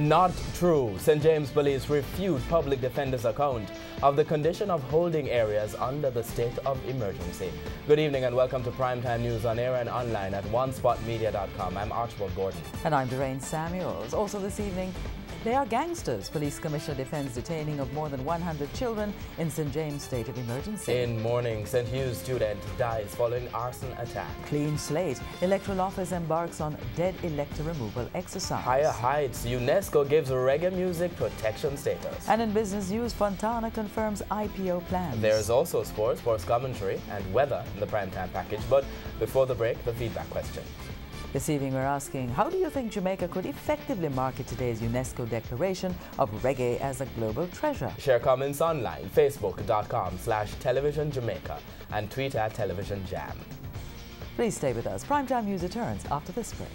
Not true. St. James Police refute public defender's account of the condition of holding areas under the state of emergency. Good evening and welcome to Primetime News on air and online at onespotmedia.com. I'm Archibald Gordon. And I'm Doreen Samuels. Also this evening, they are gangsters. Police Commissioner defends detaining of more than 100 children in St. James state of emergency. In morning, St. Hughes student dies following arson attack. Clean slate. Electoral office embarks on dead elector removal exercise. Higher heights. UNESCO gives reggae music protection status. And in business news, Fontana confirms IPO plans. There's also sports commentary, and weather in the primetime package. But before the break, the feedback question. This evening we're asking, how do you think Jamaica could effectively market today's UNESCO declaration of reggae as a global treasure? Share comments online, facebook.com/televisionjamaica and tweet at televisionjam. Please stay with us. Primetime News returns after this break.